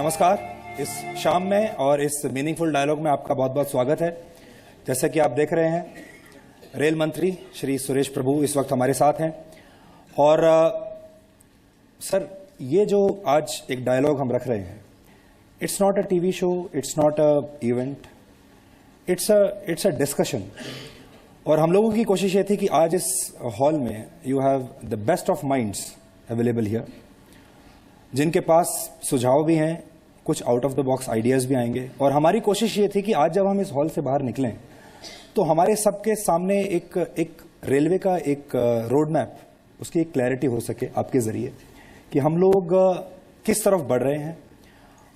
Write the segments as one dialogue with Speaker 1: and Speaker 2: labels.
Speaker 1: नमस्कार। इस शाम में और इस मीनिंगफुल डायलॉग में आपका बहुत बहुत स्वागत है। जैसा कि आप देख रहे हैं, रेल मंत्री श्री सुरेश प्रभु इस वक्त हमारे साथ हैं। और सर, ये जो आज एक डायलॉग हम रख रहे हैं, it's not a TV show, it's not a event, it's a discussion. और हम लोगों की कोशिश ये थी कि आज इस हॉल में you have the best of minds available here, जिनके पास सुझाव भी हैं, कुछ out of the box ideas भी आएंगे। और हमारी कोशिश ये थी कि आज जब हम इस हॉल से बाहर निकलें तो हमारे सबके सामने एक रेलवे का एक रोड मैप, उसकी एक क्लैरिटी हो सके आपके जरिए कि हम लोग किस तरफ बढ़ रहे हैं।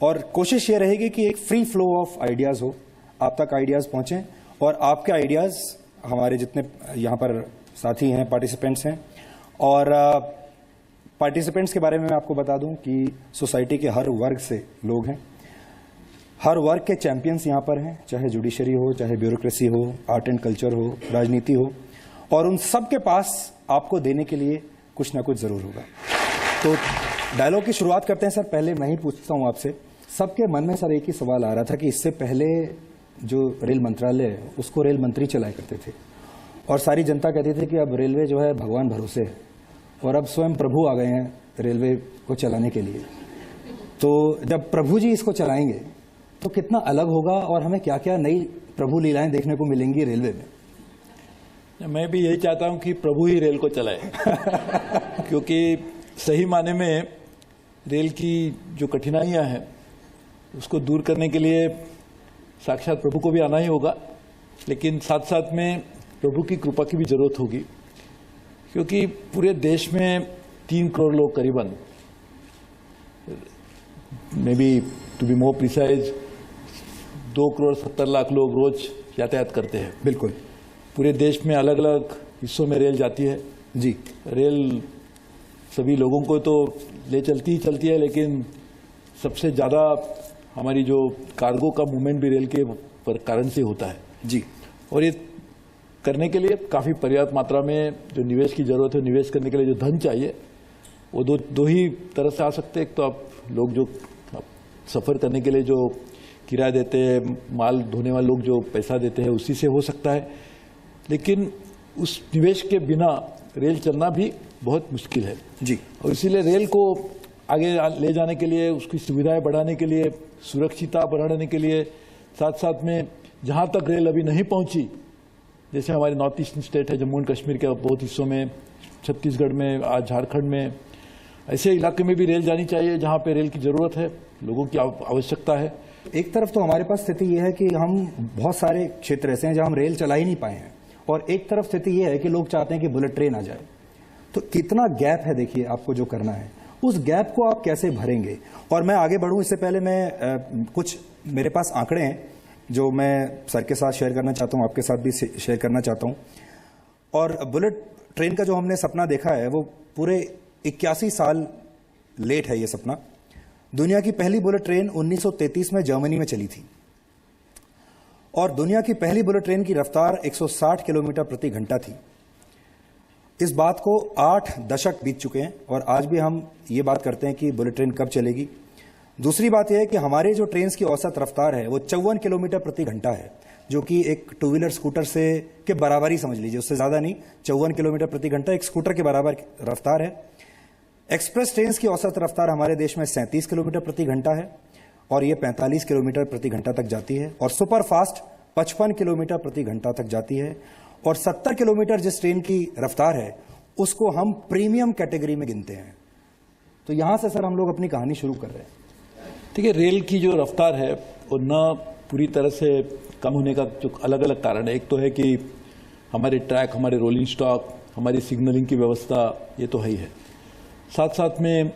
Speaker 1: और कोशिश ये रहेगी कि एक फ्री फ्लो ऑफ आइडियाज हो, आप तक आइडियाज पहुंचें और आपके आइडियाज हमारे जितने यहाँ पर साथी हैं, पार्टिसिपेंट्स हैं। और पार्टिसिपेंट्स के बारे में मैं आपको बता दूं कि सोसाइटी के हर वर्ग से लोग हैं, हर वर्ग के चैंपियंस यहाँ पर हैं, चाहे जुडिशरी हो, चाहे ब्यूरोक्रेसी हो, आर्ट एंड कल्चर हो, राजनीति हो, और उन सब के पास आपको देने के लिए कुछ ना कुछ जरूर होगा। तो डायलॉग की शुरुआत करते हैं। सर, पहले मैं ही पूछता हूँ आपसे, सबके मन में सर एक ही सवाल आ रहा था कि इससे पहले जो रेल मंत्रालय है उसको रेल मंत्री चलाया करते थे और सारी जनता कहती थी कि अब रेलवे जो है भगवान भरोसे है और अब स्वयं प्रभु आ गए हैं रेलवे को चलाने के लिए। तो जब प्रभु जी इसको चलाएंगे तो कितना अलग होगा और हमें क्या क्या नई प्रभु लीलाएं देखने को मिलेंगी रेलवे में।
Speaker 2: मैं भी यही चाहता हूं कि प्रभु ही रेल को चलाए क्योंकि सही माने में रेल की जो कठिनाइयां हैं उसको दूर करने के लिए साक्षात प्रभु को भी आना ही होगा, लेकिन साथ साथ में प्रभु की कृपा की भी जरूरत होगी, क्योंकि पूरे देश में 3 करोड़ लोग करीबन, maybe to be more precise 2 crore 70 lakh लोग रोज यातायात करते हैं।
Speaker 1: बिल्कुल,
Speaker 2: पूरे देश में अलग अलग हिस्सों में रेल जाती है
Speaker 1: जी।
Speaker 2: रेल सभी लोगों को तो ले चलती ही चलती है, लेकिन सबसे ज्यादा हमारी जो कार्गो का मूवमेंट भी रेल के कारण से होता है
Speaker 1: जी।
Speaker 2: और ये करने के लिए काफी पर्याप्त मात्रा में जो निवेश की जरूरत है, निवेश करने के लिए जो धन चाहिए वो दो ही तरह से आ सकते हैं। एक तो आप लोग जो सफर करने के लिए जो किराया देते हैं, माल ढोने वाले लोग जो पैसा देते हैं, उसी से हो सकता है, लेकिन उस निवेश के बिना रेल चलना भी बहुत मुश्किल है
Speaker 1: जी।
Speaker 2: और इसीलिए रेल को आगे ले जाने के लिए, उसकी सुविधाएं बढ़ाने के लिए, सुरक्षितता बढ़ाने के लिए, साथ साथ में जहां तक रेल अभी नहीं पहुंची, जैसे हमारे नॉर्थ ईस्टर्न स्टेट है, जम्मू एंड कश्मीर के बहुत हिस्सों में, छत्तीसगढ़ में, आज झारखंड में, ऐसे इलाके में भी रेल जानी चाहिए जहां पे रेल की जरूरत है, लोगों की आवश्यकता है।
Speaker 1: एक तरफ तो हमारे पास स्थिति यह है कि हम बहुत सारे क्षेत्र ऐसे हैं जहां हम रेल चला ही नहीं पाए हैं, और एक तरफ स्थिति यह है कि लोग चाहते हैं कि बुलेट ट्रेन आ जाए। तो कितना गैप है, देखिए आपको जो करना है उस गैप को आप कैसे भरेंगे। और मैं आगे बढ़ूं इससे पहले मैं कुछ मेरे पास आंकड़े हैं जो मैं सर के साथ शेयर करना चाहता हूं, आपके साथ भी शेयर करना चाहता हूं। और बुलेट ट्रेन का जो हमने सपना देखा है वो पूरे 81 साल लेट है ये सपना। दुनिया की पहली बुलेट ट्रेन 1933 में जर्मनी में चली थी और दुनिया की पहली बुलेट ट्रेन की रफ्तार 160 किलोमीटर प्रति घंटा थी। इस बात को 8 दशक बीत चुके हैं और आज भी हम ये बात करते हैं कि बुलेट ट्रेन कब चलेगी। दूसरी बात यह है कि हमारे जो ट्रेन की औसत रफ्तार है वो 54 किलोमीटर प्रति घंटा है, जो कि एक 2 व्हीलर स्कूटर से के बराबर ही समझ लीजिए, उससे ज्यादा नहीं। 54 किलोमीटर प्रति घंटा एक स्कूटर के बराबर रफ्तार है। एक्सप्रेस ट्रेन की औसत रफ्तार हमारे देश में 37 किलोमीटर प्रति घंटा है और ये 45 किलोमीटर प्रति घंटा तक जाती है, और सुपर फास्ट 55 किलोमीटर प्रति घंटा तक जाती है। और 70 किलोमीटर जिस ट्रेन की रफ्तार है उसको हम प्रीमियम कैटेगरी में गिनते हैं। तो यहां से सर हम लोग अपनी कहानी शुरू कर रहे हैं।
Speaker 2: ठीक है, रेल की जो रफ्तार है वो न पूरी तरह से कम होने का जो अलग अलग कारण है। एक तो है कि हमारे ट्रैक, हमारे रोलिंग स्टॉक, हमारी सिग्नलिंग की व्यवस्था, ये तो है ही है। साथ साथ में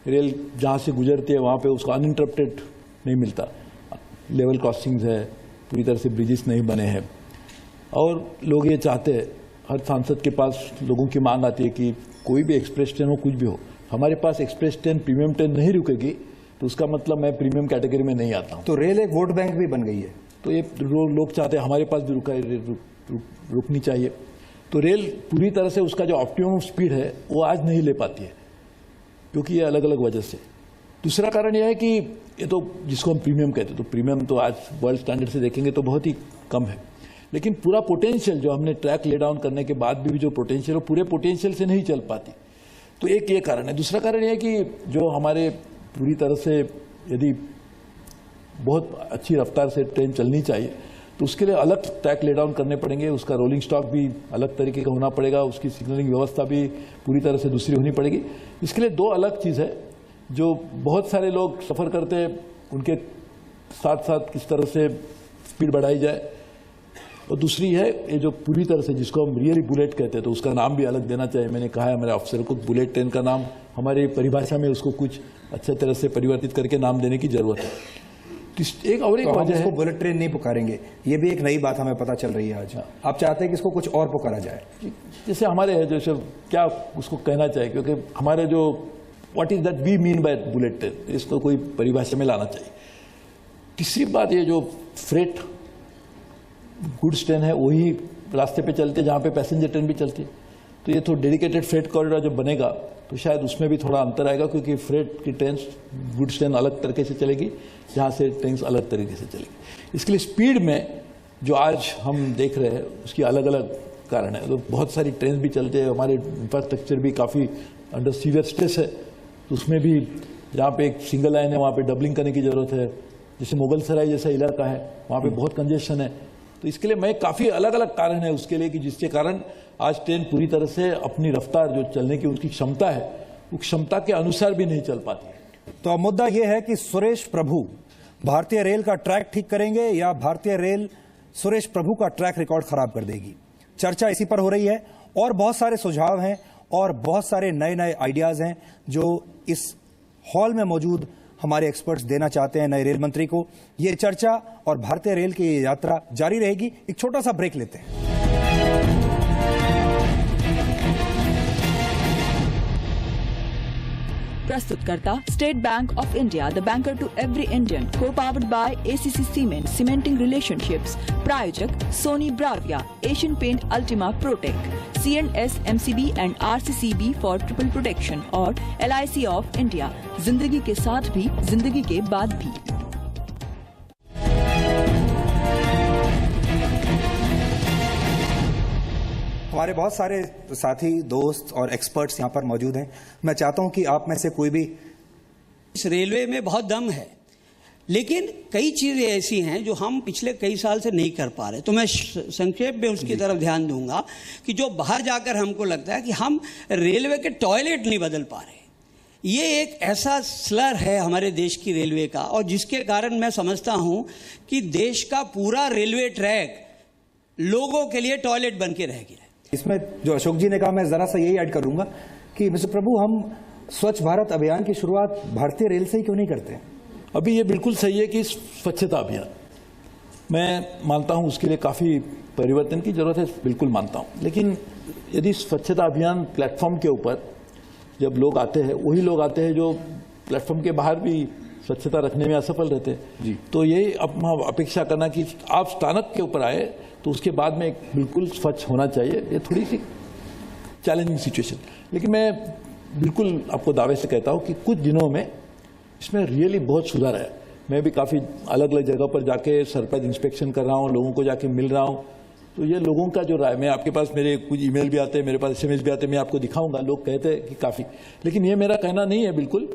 Speaker 2: रेल जहाँ से गुजरती है वहाँ पे उसको अनइंटरप्टेड नहीं मिलता, लेवल क्रॉसिंग्स है, पूरी तरह से ब्रिजेस नहीं बने हैं। और लोग ये चाहते हैं, हर सांसद के पास लोगों की मांग आती है कि कोई भी एक्सप्रेस ट्रेन हो, कुछ भी हो, हमारे पास एक्सप्रेस ट्रेन, प्रीमियम ट्रेन नहीं रुकेगी तो उसका मतलब मैं प्रीमियम कैटेगरी में नहीं आता हूँ।
Speaker 1: तो रेल एक वोट बैंक भी बन गई है।
Speaker 2: तो ये लोग चाहते हैं हमारे पास भी रुकनी चाहिए। तो रेल पूरी तरह से उसका जो ऑप्टिमम स्पीड है वो आज नहीं ले पाती है, क्योंकि ये अलग अलग वजह से। दूसरा कारण यह है कि ये तो जिसको हम प्रीमियम कहते हैं, तो प्रीमियम तो आज वर्ल्ड स्टैंडर्ड से देखेंगे तो बहुत ही कम है, लेकिन पूरा पोटेंशियल जो हमने ट्रैक ले डाउन करने के बाद भी जो पोटेंशियल वो पूरे पोटेंशियल से नहीं चल पाती। तो एक ये कारण है। दूसरा कारण यह है कि जो हमारे पूरी तरह से यदि बहुत अच्छी रफ्तार से ट्रेन चलनी चाहिए तो उसके लिए अलग ट्रैक ले डाउन करने पड़ेंगे, उसका रोलिंग स्टॉक भी अलग तरीके का होना पड़ेगा, उसकी सिग्नलिंग व्यवस्था भी पूरी तरह से दूसरी होनी पड़ेगी। इसके लिए दो अलग चीज़ है जो बहुत सारे लोग सफ़र करते हैं, उनके साथ साथ किस तरह से स्पीड बढ़ाई जाए, और दूसरी है ये जो पूरी तरह से जिसको हम रियली बुलेट कहते हैं तो उसका नाम भी अलग देना चाहिए। मैंने कहा है हमारे अफसर को बुलेट ट्रेन का नाम हमारी परिभाषा में उसको कुछ अच्छे तरह से परिवर्तित करके नाम देने की जरूरत है। एक और एक वजह है,
Speaker 1: बुलेट ट्रेन नहीं पुकारेंगे, ये भी एक नई बात हमें पता चल रही है आज। आप चाहते हैं कि इसको कुछ और पुकारा जाए,
Speaker 2: जैसे हमारे है जैसे क्या उसको कहना चाहिए, क्योंकि हमारे जो what is that we mean by bullet train, इसको कोई परिभाषा में लाना चाहिए। तीसरी बात ये जो फ्रेट गुड्स ट्रेन है वही रास्ते पे चलते जहाँ पे पैसेंजर ट्रेन भी चलती है, तो ये तो डेडिकेटेड फ्रेट कॉरिडोर जब बनेगा तो शायद उसमें भी थोड़ा अंतर आएगा, क्योंकि फ्रेट की ट्रेन गुड्स ट्रेन अलग तरीके से चलेगी, जहाँ से ट्रेन अलग तरीके से चलेगी। इसके लिए स्पीड में जो आज हम देख रहे हैं उसकी अलग अलग कारण है। तो बहुत सारी ट्रेन भी चलते हैं, हमारे इंफ्रास्ट्रक्चर भी काफ़ी अंडर सीवियर स्ट्रेस है, तो उसमें भी जहाँ पे एक सिंगल लाइन है वहाँ पे डबलिंग करने की जरूरत है। जैसे मुगल सराय जैसा इलाका है वहाँ पे बहुत कंजेशन है, तो इसके लिए मैं काफ़ी अलग अलग कारण है उसके लिए कि जिसके कारण आज ट्रेन पूरी तरह से अपनी रफ्तार जो चलने की उसकी क्षमता है उस क्षमता के अनुसार भी नहीं चल पाती।
Speaker 1: तो अब मुद्दा यह है कि सुरेश प्रभु भारतीय रेल का ट्रैक ठीक करेंगे या भारतीय रेल सुरेश प्रभु का ट्रैक रिकॉर्ड खराब कर देगी। चर्चा इसी पर हो रही है और बहुत सारे सुझाव हैं और बहुत सारे नए नए आइडियाज हैं जो इस हॉल में मौजूद हमारे एक्सपर्ट्स देना चाहते हैं नए रेल मंत्री को। ये चर्चा और भारतीय रेल की ये यात्रा जारी रहेगी। एक छोटा सा ब्रेक लेते हैं।
Speaker 3: प्रस्तुतकर्ता state bank of India, the banker to every Indian, co-powered by ACC cement, cementing relationships. प्रायोजक Sony Bravia, Asian paint, Ultima, Protek, C&S, MCB and RCCB for triple protection और LIC ऑफ इंडिया, जिंदगी के साथ भी जिंदगी के बाद भी।
Speaker 1: हमारे बहुत सारे साथी, दोस्त और एक्सपर्ट्स यहाँ पर मौजूद हैं। मैं चाहता हूं कि आप में से कोई भी,
Speaker 4: इस रेलवे में बहुत दम है, लेकिन कई चीज़ें ऐसी हैं जो हम पिछले कई साल से नहीं कर पा रहे। तो मैं संक्षेप में उसकी तरफ ध्यान दूंगा कि जो बाहर जाकर हमको लगता है कि हम रेलवे के टॉयलेट नहीं बदल पा रहे, ये एक ऐसा स्लर है हमारे देश की रेलवे का, और जिसके कारण मैं समझता हूं कि देश का पूरा रेलवे ट्रैक लोगों के लिए टॉयलेट बन के रह गया है।
Speaker 1: इसमें जो अशोक जी ने कहा मैं जरा सा यही ऐड करूंगा कि मिस्टर प्रभु, हम स्वच्छ भारत अभियान की शुरुआत भारतीय रेल से ही क्यों नहीं करते?
Speaker 2: अभी ये बिल्कुल सही है कि स्वच्छता अभियान, मैं मानता हूं उसके लिए काफ़ी परिवर्तन की जरूरत है, बिल्कुल मानता हूं। लेकिन यदि स्वच्छता अभियान प्लेटफॉर्म के ऊपर जब लोग आते हैं, वही लोग आते हैं जो प्लेटफॉर्म के बाहर भी स्वच्छता रखने में असफल रहते हैं जी, तो ये अब अपेक्षा करना कि आप स्थानक के ऊपर आए तो उसके बाद में बिल्कुल स्वच्छ होना चाहिए, ये थोड़ी सी चैलेंजिंग सिचुएशन। लेकिन मैं बिल्कुल आपको दावे से कहता हूं कि कुछ दिनों में इसमें रियली बहुत सुधार है। मैं भी काफ़ी अलग अलग जगह पर जाके सरप्राइज इंस्पेक्शन कर रहा हूं, लोगों को जाके मिल रहा हूं, तो ये लोगों का जो राय, मैं आपके पास मेरे कुछ ईमेल भी आते हैं, मेरे पास SMS भी आते हैं, मैं आपको दिखाऊंगा, लोग कहते हैं कि काफ़ी। लेकिन ये मेरा कहना नहीं है बिल्कुल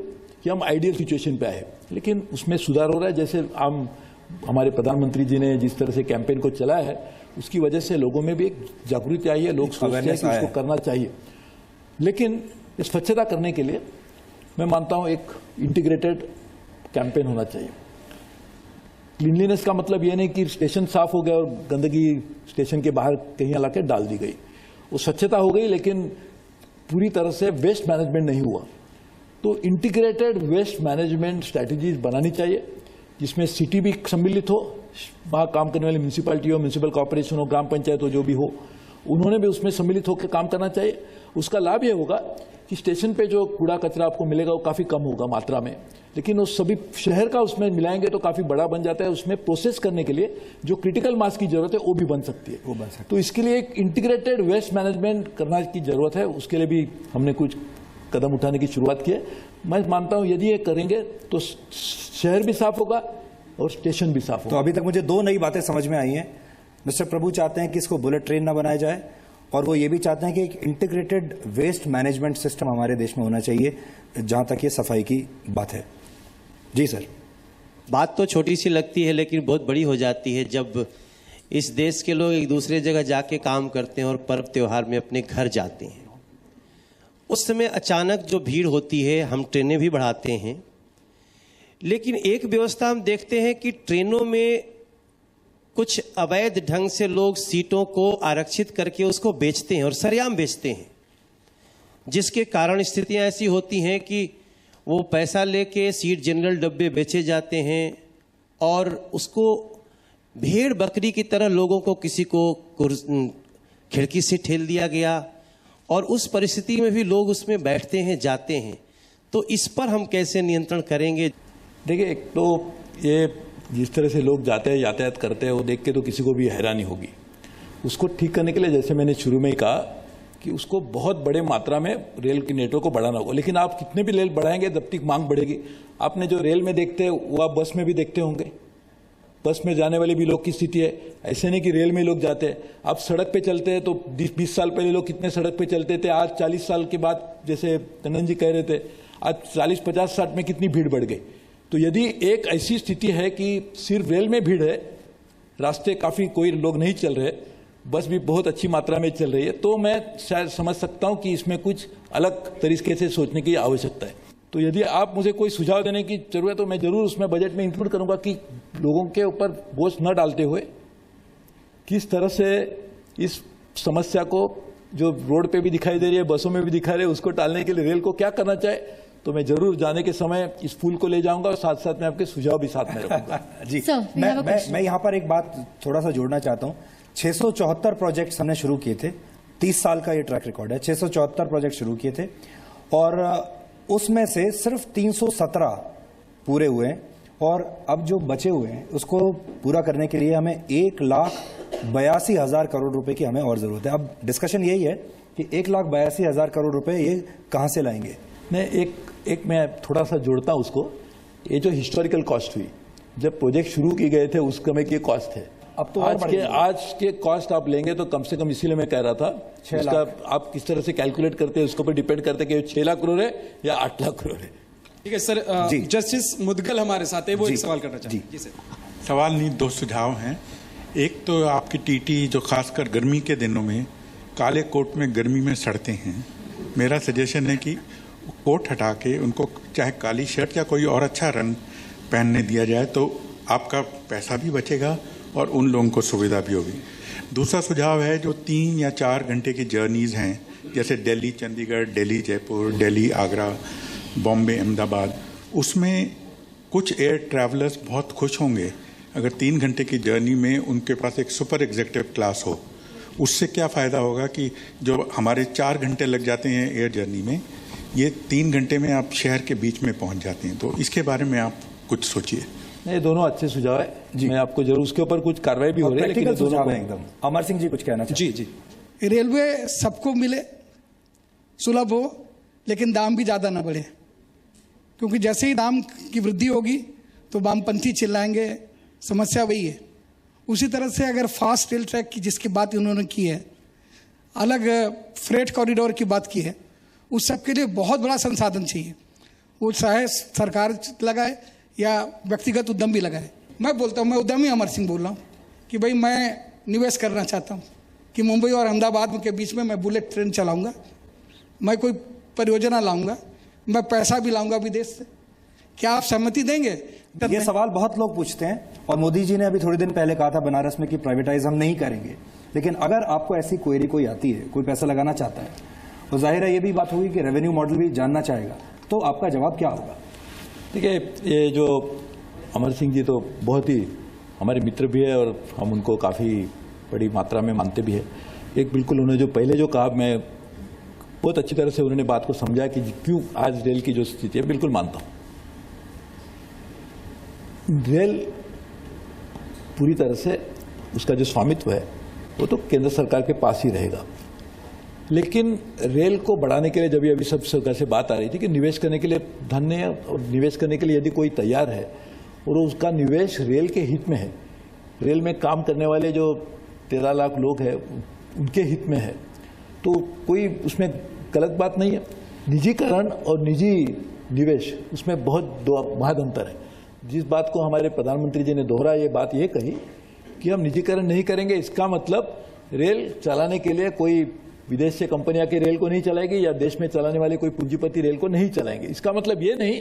Speaker 2: कि हम आइडियल सिचुएशन पे आए, लेकिन उसमें सुधार हो रहा है। जैसे हमारे प्रधानमंत्री जी ने जिस तरह से कैंपेन को चलाया है, उसकी वजह से लोगों में भी एक जागृति आई है, लोग सोचते हैं कि इसको करना चाहिए। लेकिन स्वच्छता करने के लिए मैं मानता हूं एक इंटीग्रेटेड कैंपेन होना चाहिए। क्लीनलीनेस का मतलब यह नहीं कि स्टेशन साफ हो गया और गंदगी स्टेशन के बाहर कहीं इलाके डाल दी गई, वो स्वच्छता हो गई, लेकिन पूरी तरह से वेस्ट मैनेजमेंट नहीं हुआ। तो इंटीग्रेटेड वेस्ट मैनेजमेंट स्ट्रैटेजीज बनानी चाहिए, जिसमें सिटी भी सम्मिलित हो, वहाँ काम करने वाली म्यूनिसिपैलिटी हो, म्यूनिसिपल कॉर्पोरेशन हो, ग्राम पंचायत हो, जो भी हो, उन्होंने भी उसमें सम्मिलित होकर काम करना चाहिए। उसका लाभ ये होगा कि स्टेशन पे जो कूड़ा कचरा आपको मिलेगा वो काफ़ी कम होगा मात्रा में, लेकिन उस सभी शहर का उसमें मिलाएंगे तो काफ़ी बड़ा बन जाता है। उसमें प्रोसेस करने के लिए जो क्रिटिकल मास की जरूरत है वो भी बन सकती है, तो इसके लिए एक इंटीग्रेटेड वेस्ट मैनेजमेंट करने की जरूरत है। उसके लिए भी हमने कुछ कदम उठाने की शुरुआत की है। मैं मानता हूं यदि ये करेंगे तो शहर भी साफ होगा और स्टेशन भी साफ
Speaker 1: तो
Speaker 2: होगा।
Speaker 1: अभी तक मुझे दो नई बातें समझ में आई हैं। मिस्टर प्रभु चाहते हैं कि इसको बुलेट ट्रेन ना बनाया जाए, और वो ये भी चाहते हैं कि एक इंटीग्रेटेड वेस्ट मैनेजमेंट सिस्टम हमारे देश में होना चाहिए, जहां तक ये सफाई की बात है। जी सर।
Speaker 5: बात तो छोटी सी लगती है लेकिन बहुत बड़ी हो जाती है जब इस देश के लोग एक दूसरे जगह जाके काम करते हैं और पर्व त्योहार में अपने घर जाते हैं। उस समय अचानक जो भीड़ होती है, हम ट्रेनें भी बढ़ाते हैं, लेकिन एक व्यवस्था हम देखते हैं कि ट्रेनों में कुछ अवैध ढंग से लोग सीटों को आरक्षित करके उसको बेचते हैं और सरेआम बेचते हैं, जिसके कारण स्थितियां ऐसी होती हैं कि वो पैसा लेके सीट जनरल डब्बे बेचे जाते हैं और उसको भेड़ बकरी की तरह लोगों को किसी को खिड़की से ठेल दिया गया और उस परिस्थिति में भी लोग उसमें बैठते हैं, जाते हैं। तो इस पर हम कैसे नियंत्रण करेंगे?
Speaker 2: देखिए, एक तो ये जिस तरह से लोग जाते हैं, यातायात करते हैं, वो देख के तो किसी को भी हैरानी होगी। उसको ठीक करने के लिए जैसे मैंने शुरू में ही कहा कि उसको बहुत बड़े मात्रा में रेल की नेटवर्क को बढ़ाना होगा। लेकिन आप कितने भी रेल बढ़ाएंगे तब तक मांग बढ़ेगी। आपने जो रेल में देखते हैं वो आप बस में भी देखते होंगे। बस में जाने वाले भी लोग की स्थिति है, ऐसे नहीं कि रेल में लोग जाते हैं। आप सड़क पे चलते हैं तो 20 साल पहले लोग कितने सड़क पे चलते थे, आज 40 साल के बाद जैसे टंडन जी कह रहे थे, आज 40, 50, 60 में कितनी भीड़ बढ़ गई। तो यदि एक ऐसी स्थिति है कि सिर्फ रेल में भीड़ है, रास्ते काफी कोई लोग नहीं चल रहे, बस भी बहुत अच्छी मात्रा में चल रही है, तो मैं शायद समझ सकता हूं कि इसमें कुछ अलग तरीके से सोचने की आवश्यकता है। तो यदि आप मुझे कोई सुझाव देने की जरूरत है तो मैं जरूर उसमें बजट में इंक्लूड करूंगा कि लोगों के ऊपर बोझ न डालते हुए किस तरह से इस समस्या को जो रोड पे भी दिखाई दे रही है, बसों में भी दिखा रहे हैं, उसको टालने के लिए रेल को क्या करना चाहे, तो मैं जरूर जाने के समय इस फूल को ले जाऊंगा और साथ साथ में आपके सुझाव भी साथ में रखूंगा।
Speaker 1: जी मैं यहाँ पर एक बात थोड़ा सा जोड़ना चाहता हूँ। 674 प्रोजेक्ट्स हमने शुरू किए थे, 30 साल का ये ट्रैक रिकॉर्ड है। 674 प्रोजेक्ट शुरू किए थे और उसमें से सिर्फ 317 पूरे हुए हैं, और अब जो बचे हुए हैं उसको पूरा करने के लिए हमें 1,82,000 करोड़ रुपए की हमें और जरूरत है। अब डिस्कशन यही है कि 1,82,000 करोड़ रुपए ये कहां से लाएंगे।
Speaker 2: नहीं, एक मैं थोड़ा सा जोड़ता हूं उसको। ये जो हिस्टोरिकल कॉस्ट हुई, जब प्रोजेक्ट शुरू किए गए थे उस समय की कॉस्ट है।
Speaker 1: अब तो
Speaker 2: आज के कॉस्ट आप लेंगे तो कम से कम, इसीलिए मैं कह रहा था,
Speaker 1: 6 लाख
Speaker 2: आप किस तरह से कैलकुलेट करते हैं उसके ऊपर डिपेंड करते हैं कि 6 लाख करोड़ है या 8 लाख करोड़ है।
Speaker 6: ठीक है सर, जस्टिस मुदगल हमारे साथ है, वो एक सवाल करना चाहते हैं। जी सर।
Speaker 7: सवाल नहीं, 2 सुझाव हैं। एक तो आपकी टीटी जो खासकर गर्मी के दिनों में काले कोट में गर्मी में सड़ते हैं, मेरा सजेशन है कि कोट हटा के उनको चाहे काली शर्ट या कोई और अच्छा रंग पहनने दिया जाए, तो आपका पैसा भी बचेगा और उन लोगों को सुविधा भी होगी। दूसरा सुझाव है, जो 3 या 4 घंटे की जर्नीज़ हैं, जैसे दिल्ली चंडीगढ़, दिल्ली जयपुर, दिल्ली आगरा, बॉम्बे अहमदाबाद, उसमें कुछ एयर ट्रैवलर्स बहुत खुश होंगे अगर 3 घंटे की जर्नी में उनके पास एक सुपर एग्जीक्यूटिव क्लास हो। उससे क्या फ़ायदा होगा कि जो हमारे 4 घंटे लग जाते हैं एयर जर्नी में, ये 3 घंटे में आप शहर के बीच में पहुंच जाते हैं। तो इसके बारे में आप कुछ सोचिए।
Speaker 2: नहीं, दोनों अच्छे सुझाव है जी। मैं आपको जरूर उसके ऊपर कुछ कार्रवाई भी हो रही है, लेकिन दोनों
Speaker 1: एकदम। अमर सिंह जी कुछ कहना चाहिए।
Speaker 6: जी जी। रेलवे सबको मिले, सुलभ हो, लेकिन दाम भी ज्यादा ना बढ़े, क्योंकि जैसे ही दाम की वृद्धि होगी तो वामपंथी चिल्लाएंगे। समस्या वही है। उसी तरह से अगर फास्ट रेल ट्रैक की जिसकी बात उन्होंने की है, अलग फ्रेट कॉरिडोर की बात की है, उस सब के लिए बहुत बड़ा संसाधन चाहिए। वो चाहे सरकार लगाए या व्यक्तिगत उद्यम भी लगाए। मैं बोलता हूँ, मैं उद्यमी अमर सिंह बोल रहा हूँ कि भाई मैं निवेश करना चाहता हूँ कि मुंबई और अहमदाबाद के बीच में मैं बुलेट ट्रेन चलाऊंगा, मैं कोई परियोजना लाऊंगा, मैं पैसा भी लाऊंगा विदेश से। क्या आप सहमति देंगे?
Speaker 1: ये सवाल बहुत लोग पूछते हैं, और मोदी जी ने अभी थोड़े दिन पहले कहा था बनारस में कि प्राइवेटाइज हम नहीं करेंगे। लेकिन अगर आपको ऐसी क्वेरी कोई आती है, कोई पैसा लगाना चाहता है, तो जाहिर है ये भी बात होगी कि रेवेन्यू मॉडल भी जानना चाहेगा, तो आपका जवाब क्या होगा?
Speaker 2: देखिए, ये जो अमर सिंह जी तो बहुत ही हमारे मित्र भी है और हम उनको काफ़ी बड़ी मात्रा में मानते भी है। एक बिल्कुल उन्होंने जो पहले जो कहा, मैं बहुत अच्छी तरह से उन्होंने बात को समझा कि क्यों आज रेल की जो स्थिति है, बिल्कुल मानता हूँ। रेल पूरी तरह से उसका जो स्वामित्व है वो तो केंद्र सरकार के पास ही रहेगा। लेकिन रेल को बढ़ाने के लिए जब अभी सब सरकार से बात आ रही थी कि निवेश करने के लिए धन है और निवेश करने के लिए यदि कोई तैयार है और उसका निवेश रेल के हित में है, रेल में काम करने वाले जो 13 लाख लोग हैं उनके हित में है, तो कोई उसमें गलत बात नहीं है। निजीकरण और निजी निवेश उसमें बहुत अंतर है। जिस बात को हमारे प्रधानमंत्री जी ने दोहराया, ये बात ये कही कि हम निजीकरण नहीं करेंगे, इसका मतलब रेल चलाने के लिए कोई विदेश से कंपनियां के रेल को नहीं चलाएगी या देश में चलाने वाले कोई पूंजीपति रेल को नहीं चलाएंगे। इसका मतलब ये नहीं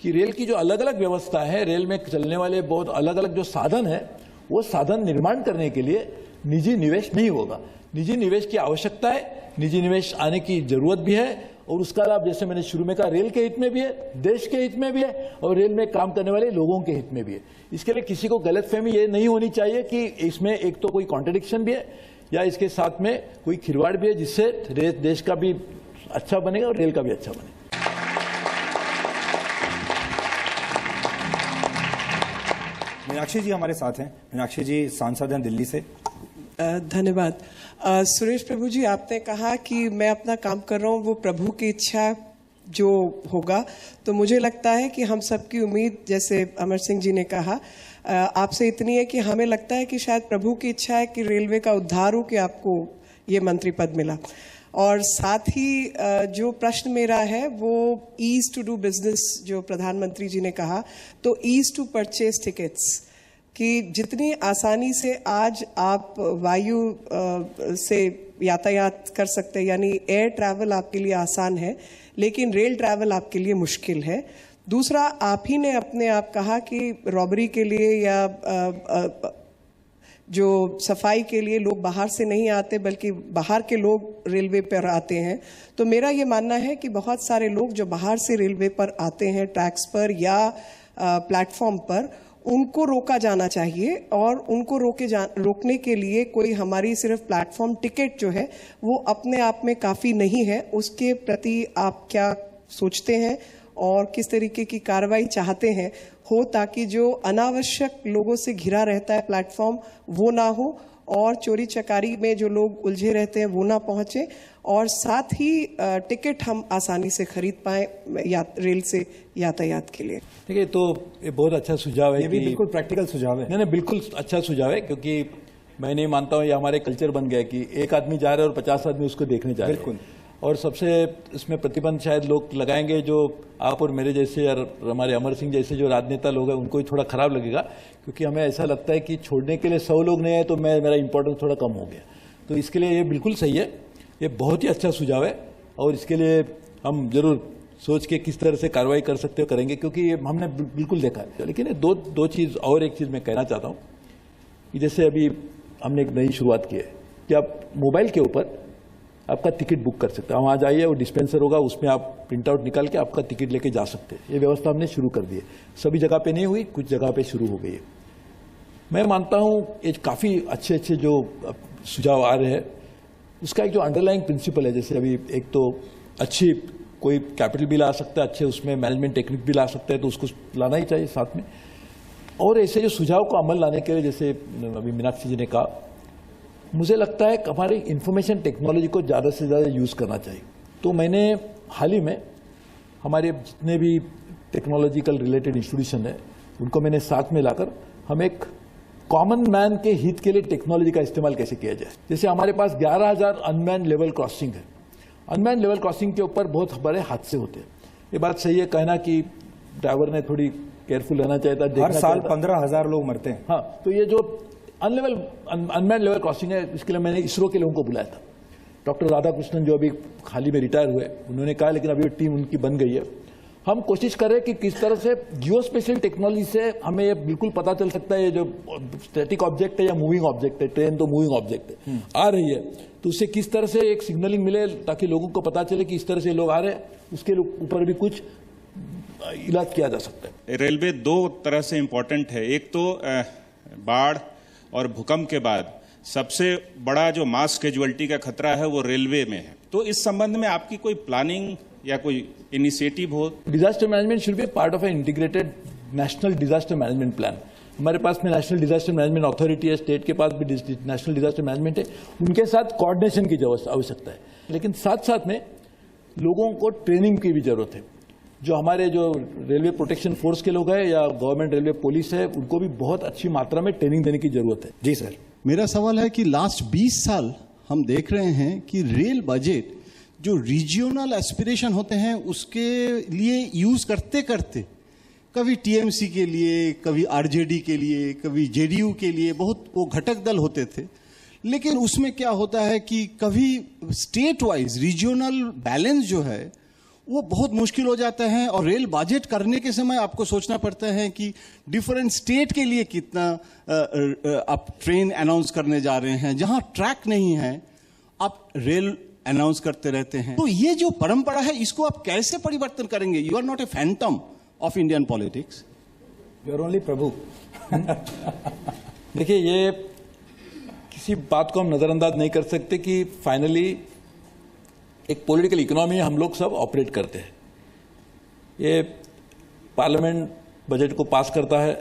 Speaker 2: कि रेल की जो अलग अलग व्यवस्था है, रेल में चलने वाले बहुत अलग अलग जो साधन है, वो साधन निर्माण करने के लिए निजी निवेश नहीं होगा। निजी निवेश की आवश्यकता है, निजी निवेश आने की जरूरत भी है और उसका लाभ जैसे मैंने शुरू में कहा रेल के हित में भी है, देश के हित में भी है और रेल में काम करने वाले लोगों के हित में भी है। इसके लिए किसी को गलतफहमी ये नहीं होनी चाहिए कि इसमें एक तो कोई कॉन्ट्रडिक्शन भी है या इसके साथ में कोई खिलवाड़ भी है, जिससे देश का भी अच्छा बनेगा और रेल का भी अच्छा बनेगा।
Speaker 1: मीनाक्षी जी हमारे साथ हैं। मीनाक्षी जी सांसद हैं दिल्ली से।
Speaker 8: धन्यवाद। सुरेश प्रभु जी, आपने कहा कि मैं अपना काम कर रहा हूं, वो प्रभु की इच्छा जो होगा, तो मुझे लगता है कि हम सबकी उम्मीद, जैसे अमर सिंह जी ने कहा, आपसे इतनी है कि हमें लगता है कि शायद प्रभु की इच्छा है कि रेलवे का उद्धार हो, कि आपको ये मंत्री पद मिला। और साथ ही जो प्रश्न मेरा है वो ईज टू डू बिजनेस, जो प्रधानमंत्री जी ने कहा, तो ईज टू परचेज टिकट्स, कि जितनी आसानी से आज आप वायु से यातायात कर सकते हैं, यानी एयर ट्रैवल आपके लिए आसान है, लेकिन रेल ट्रैवल आपके लिए मुश्किल है। दूसरा, आप ही ने अपने आप कहा कि रॉबरी के लिए या जो सफाई के लिए लोग बाहर से नहीं आते, बल्कि बाहर के लोग रेलवे पर आते हैं। तो मेरा ये मानना है कि बहुत सारे लोग जो बाहर से रेलवे पर आते हैं, ट्रैक्स पर या प्लेटफॉर्म पर, उनको रोका जाना चाहिए और उनको रोकने के लिए कोई हमारी सिर्फ प्लेटफॉर्म टिकट जो है वो अपने आप में काफ़ी नहीं है। उसके प्रति आप क्या सोचते हैं और किस तरीके की कार्रवाई चाहते हैं हो, ताकि जो अनावश्यक लोगों से घिरा रहता है प्लेटफॉर्म वो ना हो और चोरी चकारी में जो लोग उलझे रहते हैं वो ना पहुंचे, और साथ ही टिकट हम आसानी से खरीद पाएं रेल से यातायात के लिए।
Speaker 2: देखिए, तो ये बहुत अच्छा सुझाव है।
Speaker 1: ये भी बिल्कुल प्रैक्टिकल सुझाव है।
Speaker 2: नहीं, बिल्कुल अच्छा सुझाव है, क्योंकि मैं नहीं मानता हूँ ये हमारे कल्चर बन गया कि एक आदमी जा रहा है और 50 आदमी उसको देखने जा रहे हैं।
Speaker 1: बिल्कुल।
Speaker 2: और सबसे इसमें प्रतिबंध शायद लोग लगाएंगे जो आप और मेरे जैसे और हमारे अमर सिंह जैसे जो राजनेता लोग हैं, उनको ही थोड़ा खराब लगेगा, क्योंकि हमें ऐसा लगता है कि छोड़ने के लिए 100 लोग नहीं है तो मेरा इंपॉर्टेंस थोड़ा कम हो गया। तो इसके लिए ये बिल्कुल सही है, ये बहुत ही अच्छा सुझाव है और इसके लिए हम जरूर सोच के किस तरह से कार्रवाई कर सकते हो करेंगे, क्योंकि ये हमने बिल्कुल देखा है। लेकिन दो चीज़ और, एक चीज़ मैं कहना चाहता हूँ कि जैसे अभी हमने एक नई शुरुआत की है कि आप मोबाइल के ऊपर आपका टिकट बुक कर सकते हैं। वहाँ जाइए, वो डिस्पेंसर होगा, उसमें आप प्रिंट आउट निकाल के आपका टिकट लेके जा सकते हैं। ये व्यवस्था हमने शुरू कर दी है। सभी जगह पे नहीं हुई, कुछ जगह पे शुरू हो गई है। मैं मानता हूँ ये काफ़ी अच्छे जो सुझाव आ रहे हैं, उसका एक जो अंडरलाइंग प्रिंसिपल है, जैसे अभी एक तो अच्छी कोई कैपिटल भी ला सकता है, अच्छे उसमें मैनेजमेंट टेक्निक भी ला सकता है, तो उसको लाना ही चाहिए साथ में। और ऐसे जो सुझाव को अमल लाने के लिए, जैसे अभी मीनाक्षी जी ने कहा, मुझे लगता है कि हमारी इंफॉर्मेशन टेक्नोलॉजी को ज़्यादा से ज़्यादा यूज़ करना चाहिए। तो मैंने हाल ही में हमारे जितने भी टेक्नोलॉजिकल रिलेटेड इंस्टीट्यूशन है उनको मैंने साथ में लाकर हम एक कॉमन मैन के हित के लिए टेक्नोलॉजी का इस्तेमाल कैसे किया जाए। जैसे हमारे पास 11,000 अनमैन लेवल क्रॉसिंग है। अनमैन लेवल क्रॉसिंग के ऊपर बहुत बड़े हादसे होते हैं। ये बात सही है कहना कि ड्राइवर ने थोड़ी केयरफुल रहना चाहिए था।
Speaker 1: हर साल 15,000 लोग मरते हैं।
Speaker 2: हाँ, तो ये जो अनमैन लेवल क्रॉसिंग है, इसके लिए मैंने इसरो के लोगों को बुलाया था। डॉक्टर राधाकृष्णन जो अभी हाल ही में रिटायर हुए, उन्होंने कहा, लेकिन अभी टीम उनकी बन गई है। हम कोशिश करें कि किस तरह से जियोस्पेशियल टेक्नोलॉजी से हमें ये बिल्कुल पता चल सकता है ये जो स्टैटिक ऑब्जेक्ट है या मूविंग ऑब्जेक्ट है। ट्रेन तो मूविंग ऑब्जेक्ट है, आ रही है, तो उससे किस तरह से एक सिग्नलिंग मिले ताकि लोगों को पता चले कि इस तरह से लोग आ रहे हैं, उसके ऊपर भी कुछ इलाज किया जा सकता है।
Speaker 9: रेलवे दो तरह से इम्पोर्टेंट है। एक तो बाढ़ और भूकंप के बाद सबसे बड़ा जो मास कैजुअलिटी का खतरा है वो रेलवे में है। तो इस संबंध में आपकी कोई प्लानिंग या कोई इनिशिएटिव हो?
Speaker 2: Disaster management should be part of an integrated national disaster management plan. हमारे पास में नेशनल डिजास्टर मैनेजमेंट अथॉरिटी है, स्टेट के पास भी नेशनल डिजास्टर मैनेजमेंट है, उनके साथ कोऑर्डिनेशन की आवश्यकता है। लेकिन साथ साथ में लोगों को ट्रेनिंग की भी जरूरत है। जो हमारे जो रेलवे प्रोटेक्शन फोर्स के लोग हैं या गवर्नमेंट रेलवे पुलिस है, उनको भी बहुत अच्छी मात्रा में ट्रेनिंग देने की जरूरत है।
Speaker 1: जी सर।
Speaker 10: मेरा सवाल है कि लास्ट 20 साल हम देख रहे हैं कि रेल बजट जो रीजनल एस्पिरेशन होते हैं उसके लिए यूज करते करते कभी टीएमसी के लिए, कभी आरजेडी के लिए, कभी जेडीयू के लिए बहुत वो घटक दल होते थे। लेकिन उसमें क्या होता है कि कभी स्टेट वाइज रीजनल बैलेंस जो है वो बहुत मुश्किल हो जाता है, और रेल बजट करने के समय आपको सोचना पड़ता है कि डिफरेंट स्टेट के लिए कितना आप ट्रेन अनाउंस करने जा रहे हैं। जहां ट्रैक नहीं है आप रेल अनाउंस करते रहते हैं। तो ये जो परंपरा है इसको आप कैसे परिवर्तन करेंगे? You are not a phantom of Indian politics,
Speaker 1: you are only Prabhu.
Speaker 2: देखिए, ये किसी बात को हम नजरअंदाज नहीं कर सकते कि फाइनली एक पॉलिटिकल इकोनॉमी हम लोग सब ऑपरेट करते हैं। ये पार्लियामेंट बजट को पास करता है,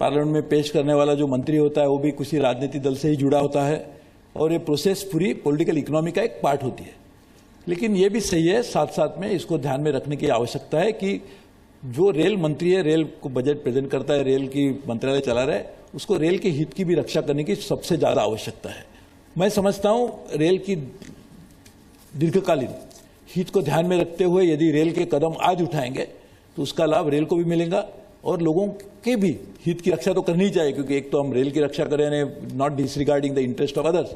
Speaker 2: पार्लियामेंट में पेश करने वाला जो मंत्री होता है वो भी किसी राजनीतिक दल से ही जुड़ा होता है, और ये प्रोसेस पूरी पॉलिटिकल इकोनॉमी का एक पार्ट होती है। लेकिन ये भी सही है, साथ साथ में इसको ध्यान में रखने की आवश्यकता है कि जो रेल मंत्री है, रेल को बजट प्रेजेंट करता है, रेल की मंत्रालय चला रहा है, उसको रेल के हित की भी रक्षा करने की सबसे ज्यादा आवश्यकता है। मैं समझता हूं रेल की दीर्घकालीन हित को ध्यान में रखते हुए यदि रेल के कदम आज उठाएंगे तो उसका लाभ रेल को भी मिलेगा और लोगों के भी हित की रक्षा तो करनी ही चाहिए, क्योंकि एक तो हम रेल की रक्षा कर रहे हैं, not disregarding the interest of others.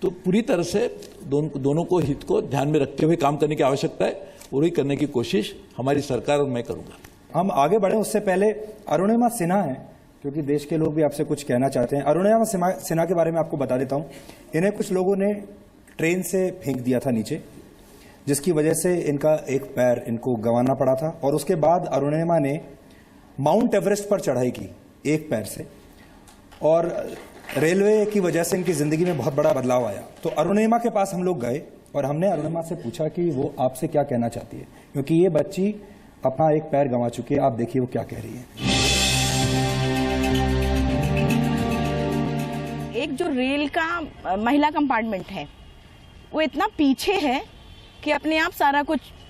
Speaker 2: तो पूरी तरह से दोनों को हित को ध्यान में रखते हुए काम करने की आवश्यकता है, और वही करने की कोशिश हमारी सरकार और मैं करूंगा।
Speaker 1: हम आगे बढ़े उससे पहले अरुणिमा सिन्हा है, क्योंकि देश के लोग भी आपसे कुछ कहना चाहते हैं। अरुणिमा सिन्हा के बारे में आपको बता देता हूं। इन्हें कुछ लोगों ने ट्रेन से फेंक दिया था नीचे, जिसकी वजह से इनका एक पैर इनको गंवाना पड़ा था, और उसके बाद अरुणिमा ने माउंट एवरेस्ट पर चढ़ाई की एक पैर से, और रेलवे की वजह से इनकी जिंदगी में बहुत बड़ा बदलाव आया। तो अरुणिमा के पास हम लोग गए और हमने अरुणिमा से पूछा कि वो आपसे क्या कहना चाहती है, क्योंकि ये बच्ची अपना एक पैर गंवा चुकी है। आप देखिए वो क्या कह रही है।
Speaker 11: एक जो रेल का महिला कंपार्टमेंट है वो इतना पीछे है कि अपने आप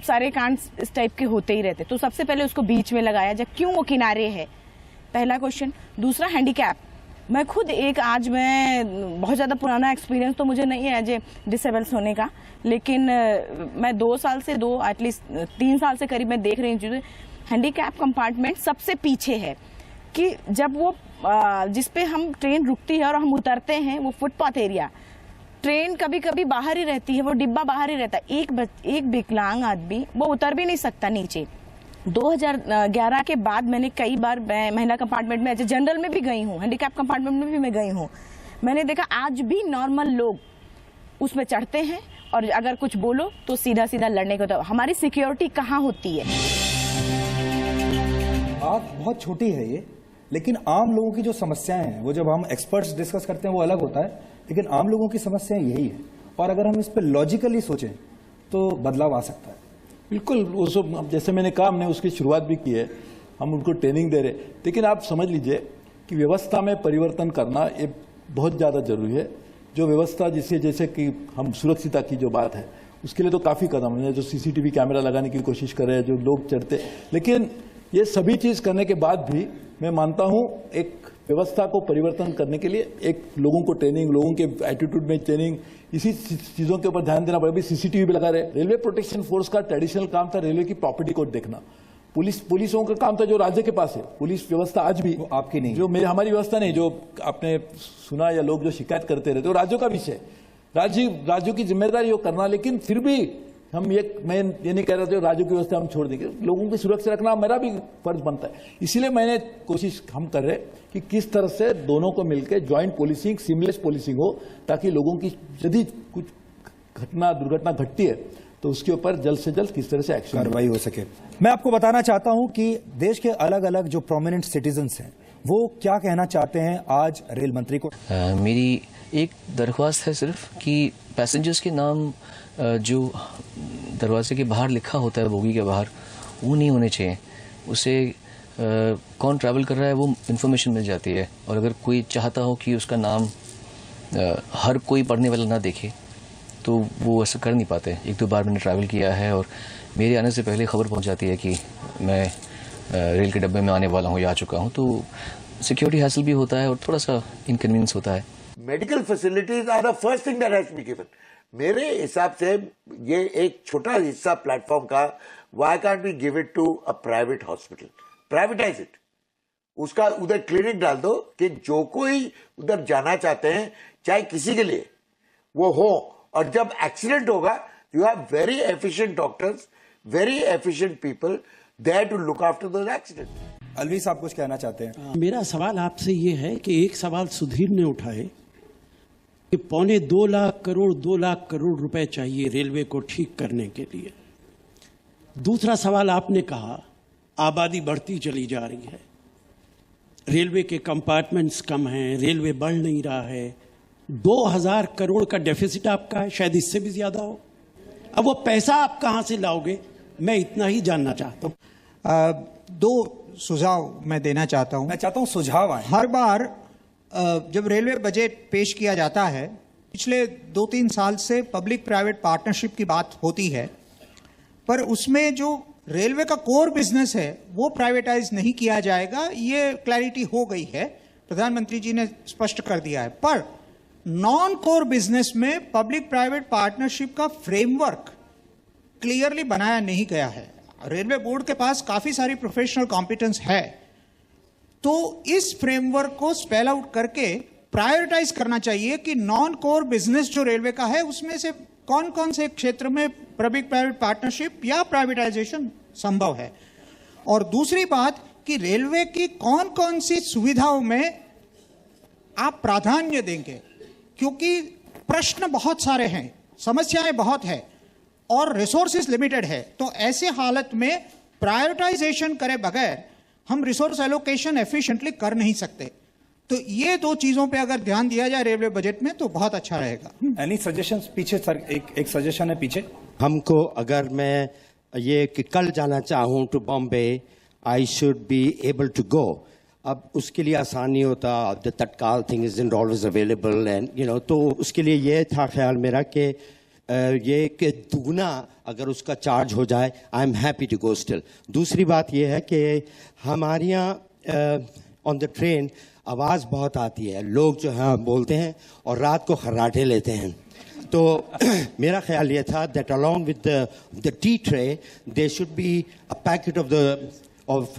Speaker 11: सारे कांड इस टाइप के होते ही रहते। तो सबसे पहले उसको बीच में लगाया जाए, क्यों वो किनारे है, पहला क्वेश्चन। दूसरा, हैंडीकैप। मैं खुद मैं बहुत ज़्यादा पुराना एक्सपीरियंस तो मुझे नहीं है एज डिसेबल्स होने का, लेकिन मैं 2 साल से एटलीस्ट 3 साल से करीब मैं देख रही हूँ हैंडीकैप कंपार्टमेंट सबसे पीछे है। कि जब वो जिस पे हम ट्रेन रुकती है और हम उतरते हैं, वो फुटपाथ एरिया, ट्रेन कभी कभी बाहर ही रहती है, वो डिब्बा बाहर ही रहता है। एक विकलांग आदमी वो उतर भी नहीं सकता नीचे। 2011 के बाद मैंने कई बार महिला कंपार्टमेंट में, जनरल में भी गई हूँ, हैंडीकैप कंपार्टमेंट में भी मैं गई हूँ, मैंने देखा आज भी नॉर्मल लोग उसमें चढ़ते हैं, और अगर कुछ बोलो तो सीधा सीधा लड़ने को। तो हमारी सिक्योरिटी कहाँ होती है?
Speaker 1: बात बहुत छोटी है ये, लेकिन आम लोगों की जो समस्याएं हैं वो जब हम एक्सपर्ट्स डिस्कस करते हैं वो अलग होता है, लेकिन आम लोगों की समस्याएं यही है। और अगर हम इस पर लॉजिकली सोचें तो बदलाव आ सकता है।
Speaker 2: बिल्कुल, वो सब जैसे मैंने कहा, हमने उसकी शुरुआत भी की है, हम उनको ट्रेनिंग दे रहे। लेकिन आप समझ लीजिए कि व्यवस्था में परिवर्तन करना ये बहुत ज़्यादा जरूरी है। जो व्यवस्था जैसे कि हम सुरक्षिता की जो बात है, उसके लिए तो काफ़ी कदम है, जो सीसीटीवी कैमरा लगाने की कोशिश कर रहे हैं, जो लोग चढ़ते। लेकिन ये सभी चीज़ करने के बाद भी मैं मानता हूँ एक व्यवस्था को परिवर्तन करने के लिए एक लोगों को ट्रेनिंग, लोगों के एटीट्यूड में ट्रेनिंग, इसी चीज़ों के ऊपर ध्यान देना पड़ेगा। सीसीटीवी भी लगा रहे। रेलवे प्रोटेक्शन फोर्स का ट्रेडिशनल काम था रेलवे की प्रॉपर्टी को देखना। पुलिसों का काम था जो राज्य के पास है। पुलिस व्यवस्था आज भी
Speaker 1: आपकी नहीं,
Speaker 2: जो हमारी व्यवस्था नहीं, जो आपने सुना या लोग जो शिकायत करते रहते, वो राज्यों का विषय, राज्यों की जिम्मेदारी वो करना। लेकिन फिर भी मैं ये नहीं कह रहा था राज्यों की व्यवस्था हम छोड़ देंगे, लोगों की सुरक्षा रखना मेरा भी फर्ज बनता है। इसीलिए मैंने कोशिश हम कर रहे कि किस तरह से दोनों को मिलकर ज्वाइंट पॉलिसिंग, सीमलेस पॉलिसिंग हो, ताकि लोगों की यदि कुछ दुर्घटना घटती है तो उसके ऊपर जल्द से जल्द किस तरह से एक्शन
Speaker 1: कार्रवाई हो सके। मैं आपको बताना चाहता हूं कि देश के अलग अलग जो प्रोमिनेंट सिटीजन्स हैं वो क्या कहना चाहते हैं आज रेल मंत्री को।
Speaker 12: मेरी एक दरख्वास्त है सिर्फ कि पैसेंजर्स के नाम जो दरवाजे के बाहर लिखा होता है, बोगी के बाहर, वो नहीं होने चाहिए। उसे कौन ट्रैवल कर रहा है वो इन्फॉर्मेशन मिल जाती है। और अगर कोई चाहता हो कि उसका नाम हर कोई पढ़ने वाला ना देखे तो वो ऐसा कर नहीं पाते। एक दो बार मैंने ट्रैवल किया है और मेरे आने से पहले खबर पहुंच जाती है कि मैं रेल के डब्बे में आने वाला हूं या आ चुका हूं, तो सिक्योरिटी हासिल भी होता है और थोड़ा सा इनकन्वीनियंस होता है।
Speaker 13: Medical facilities are the first thing that has to be given. मेरे हिसाब से ये एक छोटा हिस्सा प्लेटफॉर्म का, why can't we give it to a private hospital, privatise it, उसका उधर क्लिनिक डाल दो कि जो कोई उधर जाना चाहते हैं चाहे किसी के लिए वो हो, और जब एक्सीडेंट होगा you have very efficient doctors, very efficient people there to look after those accident.
Speaker 1: Alvi साहब कुछ कहना चाहते हैं?
Speaker 14: मेरा सवाल आपसे ये है कि एक सवाल सुधीर ने उठाए कि 2.25 लाख करोड़ 2 लाख करोड़ रुपए चाहिए रेलवे को ठीक करने के लिए। दूसरा सवाल आपने कहा आबादी बढ़ती चली जा रही है, रेलवे के कंपार्टमेंट्स कम हैं, रेलवे बढ़ नहीं रहा है, 2000 करोड़ का डेफिसिट आपका है, शायद इससे भी ज्यादा हो। अब वो पैसा आप कहां से लाओगे, मैं इतना ही जानना चाहता हूं।
Speaker 15: दो सुझाव मैं देना चाहता हूं।
Speaker 1: मैं चाहता हूं सुझाव आए।
Speaker 15: हर बार जब रेलवे बजट पेश किया जाता है, पिछले 2-3 साल से पब्लिक प्राइवेट पार्टनरशिप की बात होती है, पर उसमें जो रेलवे का कोर बिजनेस है वो प्राइवेटाइज नहीं किया जाएगा, ये क्लैरिटी हो गई है, प्रधानमंत्री जी ने स्पष्ट कर दिया है। पर नॉन कोर बिजनेस में पब्लिक प्राइवेट पार्टनरशिप का फ्रेमवर्क क्लियरली बनाया नहीं गया है। रेलवे बोर्ड के पास काफी सारी प्रोफेशनल कॉम्पिटेंस है, तो इस फ्रेमवर्क को स्पेल आउट करके प्रायोरिटाइज करना चाहिए कि नॉन कोर बिजनेस जो रेलवे का है उसमें से कौन कौन से क्षेत्र में पब्लिक प्राइवेट पार्टनरशिप या प्राइवेटाइजेशन संभव है। और दूसरी बात कि रेलवे की कौन कौन सी सुविधाओं में आप प्राधान्य देंगे, क्योंकि प्रश्न बहुत सारे हैं, समस्याएं बहुत है और रिसोर्सेज लिमिटेड है, तो ऐसे हालत में प्रायोरिटाइजेशन करे बगैर हम रिसोर्स एलोकेशन एफिशिएंटली कर नहीं सकते। तो ये दो चीजों पे अगर ध्यान दिया जाए रेलवे बजट में तो बहुत अच्छा रहेगा।
Speaker 1: Any suggestions? पीछे सर एक सजेशन है पीछे।
Speaker 16: हमको अगर मैं ये कि कल जाना चाहूँ to Bombay, I should be able to go. अब उसके लिए आसानी होता, the tatkal thing is in always available and you know, तो उसके लिए ये था ख्याल मेरा कि ये कि दुगना अगर उसका चार्ज हो जाए, I am happy to go still. दूसरी बात ये है कि हमारे यहाँ ऑन द ट्रेन आवाज़ बहुत आती है, लोग जो है बोलते हैं और रात को खर्राटे लेते हैं, तो मेरा ख्याल ये था that along with the tea tray there should be a packet of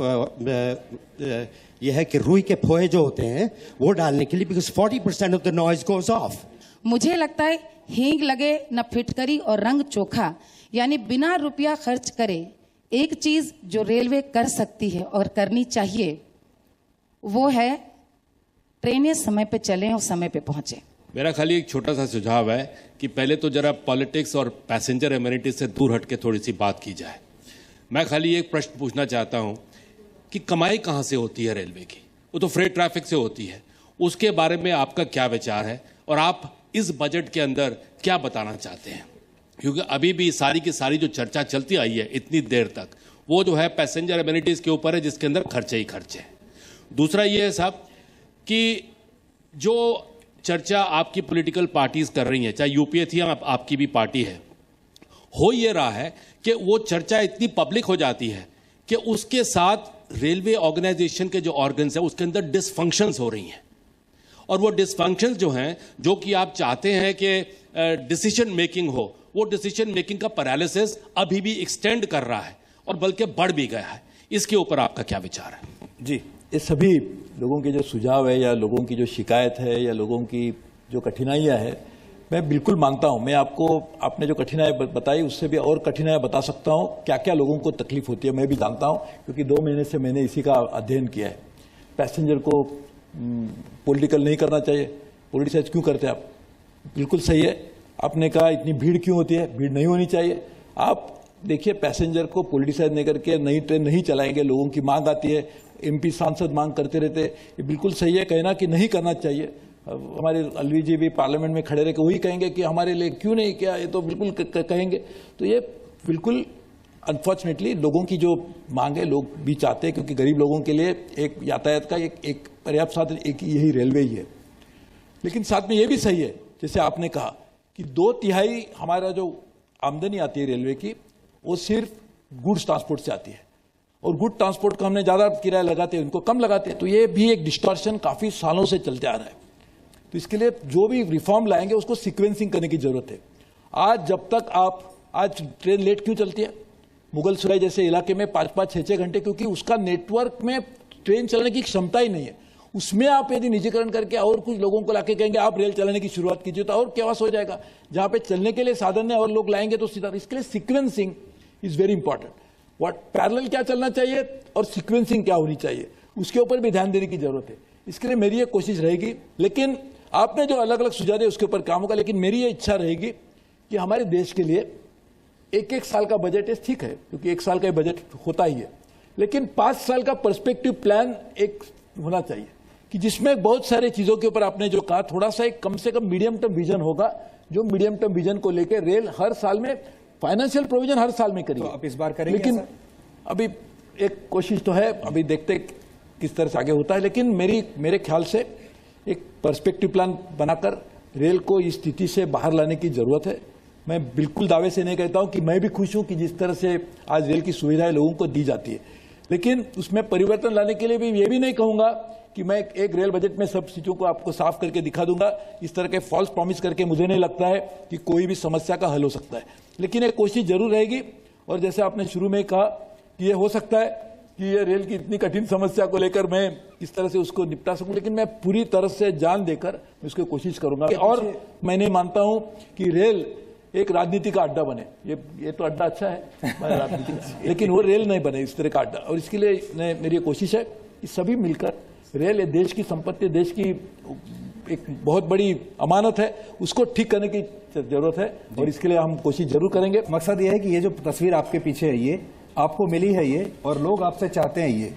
Speaker 16: ये है कि रुई के पोहे जो होते हैं वो डालने के लिए, because 40% of the noise goes off.
Speaker 17: मुझे लगता है हींग लगे न फिटकरी और रंग चोखा, यानी बिना रुपया खर्च करे एक चीज जो रेलवे कर सकती है और करनी चाहिए वो है ट्रेनें समय पे चलें और समय पे पहुंचे।
Speaker 9: मेरा खाली एक छोटा सा सुझाव है कि पहले तो जरा पॉलिटिक्स और पैसेंजर एमिनिटीज से दूर हट के थोड़ी सी बात की जाए। मैं खाली एक प्रश्न पूछना चाहता हूं कि कमाई कहां से होती है रेलवे की? वो तो फ्रेट ट्रैफिक से होती है, उसके बारे में आपका क्या विचार है और आप इस बजट के अंदर क्या बताना चाहते हैं? क्योंकि अभी भी सारी की सारी जो चर्चा चलती आई है इतनी देर तक, वो जो है पैसेंजर एमिनिटीज के ऊपर है, जिसके अंदर खर्चे ही खर्चे हैं। दूसरा ये है साहब कि जो चर्चा आपकी पॉलिटिकल पार्टीज कर रही हैं, चाहे यूपीए थी या आपकी भी पार्टी है, हो ये रहा है कि वो चर्चा इतनी पब्लिक हो जाती है कि उसके साथ रेलवे ऑर्गेनाइजेशन के जो ऑर्गन्स है उसके अंदर डिसफंक्शंस हो रही हैं, और वो डिसफंक्शंस जो हैं, जो कि आप चाहते हैं कि डिसीजन मेकिंग हो, वो डिसीजन मेकिंग का पैरालिसिस अभी भी एक्सटेंड कर रहा है और बल्कि बढ़ भी गया है। इसके ऊपर आपका क्या विचार है?
Speaker 2: जी, ये सभी लोगों के जो सुझाव है या लोगों की जो शिकायत है या लोगों की जो कठिनाइयां है, मैं बिल्कुल मानता हूं। मैं आपको आपने जो कठिनाई बताई उससे भी और कठिनाइयां बता सकता हूं, क्या क्या लोगों को तकलीफ होती है मैं भी जानता हूं, क्योंकि 2 महीने से मैंने इसी का अध्ययन किया है। पैसेंजर को पॉलिटिकल नहीं करना चाहिए, पॉलिटिसाइज क्यों करते हैं आप? बिल्कुल सही है। आपने कहा इतनी भीड़ क्यों होती है? भीड़ नहीं होनी चाहिए। आप देखिए, पैसेंजर को पॉलिटिसाइज नहीं करके नई ट्रेन नहीं चलाएंगे, लोगों की मांग आती है, एमपी सांसद मांग करते रहते, ये बिल्कुल सही है कहना कि नहीं करना चाहिए। हमारे अलवी जी भी पार्लियामेंट में खड़े रह के वही कहेंगे कि हमारे लिए क्यों नहीं किया, ये तो बिल्कुल कहेंगे। तो ये बिल्कुल अनफॉर्चुनेटली लोगों की जो मांग है लोग भी चाहते हैं, क्योंकि गरीब लोगों के लिए एक यातायात का एक पर्याप्त साधन एक यही रेलवे ही है। लेकिन साथ में ये भी सही है, जैसे आपने कहा कि 2/3 हमारा जो आमदनी आती है रेलवे की वो सिर्फ गुड्स ट्रांसपोर्ट से आती है, और गुड ट्रांसपोर्ट को हमने ज्यादा किराया लगाते हैं, उनको कम लगाते हैं, तो ये भी एक डिस्टॉर्शन काफी सालों से चलते आ रहा है। तो इसके लिए जो भी रिफॉर्म लाएंगे उसको सीक्वेंसिंग करने की जरूरत है। आज ट्रेन लेट क्यों चलती है मुगल सराय जैसे इलाके में 5-5, 6-6 घंटे? क्योंकि उसका नेटवर्क में ट्रेन चलने की क्षमता ही नहीं है। उसमें आप यदि निजीकरण करके और कुछ लोगों को लाके कहेंगे आप रेल चलाने की शुरुआत कीजिए तो और क्या हो जाएगा। जहां पे चलने के लिए साधन है और लोग लाएंगे तो सीधा। इसके लिए sequencing is very important. What parallel क्या चलना चाहिए और सीक्वेंसिंग क्या होनी चाहिए, उसके ऊपर भी ध्यान देने की जरूरत है। इसके लिए मेरी ये कोशिश रहेगी। लेकिन आपने जो अलग अलग सुझाव दिए उसके ऊपर काम होगा। लेकिन मेरी ये इच्छा रहेगी कि हमारे देश के लिए एक साल का बजट है, ठीक है, क्योंकि 1 साल का बजट होता ही है, लेकिन 5 साल का पर्सपेक्टिव प्लान एक होना चाहिए कि जिसमें बहुत सारी चीजों के ऊपर आपने जो कहा, थोड़ा सा एक कम से कम मीडियम टर्म विजन होगा, जो मीडियम टर्म विजन को लेकर रेल हर साल में फाइनेंशियल प्रोविजन हर साल में करेगी।
Speaker 1: तो आप इस बार करेंगे?
Speaker 2: लेकिन अभी एक कोशिश तो है, अभी देखते किस तरह से आगे होता है। लेकिन मेरे ख्याल से एक पर्सपेक्टिव प्लान बनाकर रेल को इस स्थिति से बाहर लाने की जरूरत है। मैं बिल्कुल दावे से नहीं कहता हूं कि मैं भी खुश हूं कि जिस तरह से आज रेल की सुविधाएं लोगों को दी जाती है, लेकिन उसमें परिवर्तन लाने के लिए भी ये भी नहीं कहूंगा कि मैं एक रेल बजट में सब चीजों को आपको साफ करके दिखा दूंगा। इस तरह के फॉल्स प्रॉमिस करके मुझे नहीं लगता है कि कोई भी समस्या का हल हो सकता है। लेकिन एक कोशिश जरूर रहेगी, और जैसे आपने शुरू में कहा कि ये हो सकता है कि ये रेल की इतनी कठिन समस्या को लेकर मैं इस तरह से उसको निपटा सकूं, लेकिन मैं पूरी तरह से जान देकर उसकी कोशिश करूंगा। और मैं नहीं मानता हूं कि रेल एक राजनीति का अड्डा बने। ये तो अड्डा अच्छा है राजनीति का, लेकिन वो रेल नहीं बने इस तरह का अड्डा। और इसके लिए मेरी कोशिश है कि सभी मिलकर, रेल देश की संपत्ति, देश की एक बहुत बड़ी अमानत है, उसको ठीक करने की जरूरत है, और इसके लिए हम कोशिश जरूर करेंगे।
Speaker 1: मकसद ये है कि ये जो तस्वीर आपके पीछे है, ये आपको मिली है, ये और लोग आपसे चाहते हैं, ये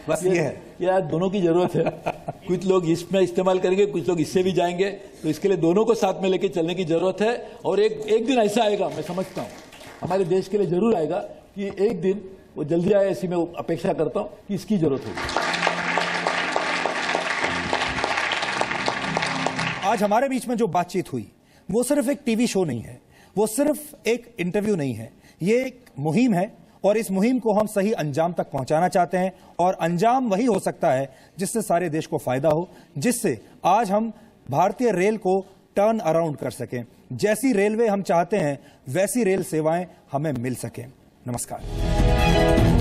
Speaker 1: बस ये है।
Speaker 2: यार दोनों की जरूरत है। कुछ लोग इसमें इस्तेमाल करेंगे, कुछ लोग इससे भी जाएंगे, तो इसके लिए दोनों को साथ में लेके चलने की जरूरत है। और एक दिन ऐसा आएगा, मैं समझता हूं हमारे देश के लिए जरूर आएगा कि एक दिन वो जल्दी आए, ऐसी मैं अपेक्षा करता हूं कि इसकी जरूरत होगी।
Speaker 1: आज हमारे बीच में जो बातचीत हुई वो सिर्फ एक टीवी शो नहीं है, वो सिर्फ एक इंटरव्यू नहीं है, ये एक मुहिम है, और इस मुहिम को हम सही अंजाम तक पहुंचाना चाहते हैं। और अंजाम वही हो सकता है जिससे सारे देश को फायदा हो, जिससे आज हम भारतीय रेल को टर्न अराउंड कर सकें। जैसी रेलवे हम चाहते हैं वैसी रेल सेवाएं हमें मिल सकें। नमस्कार।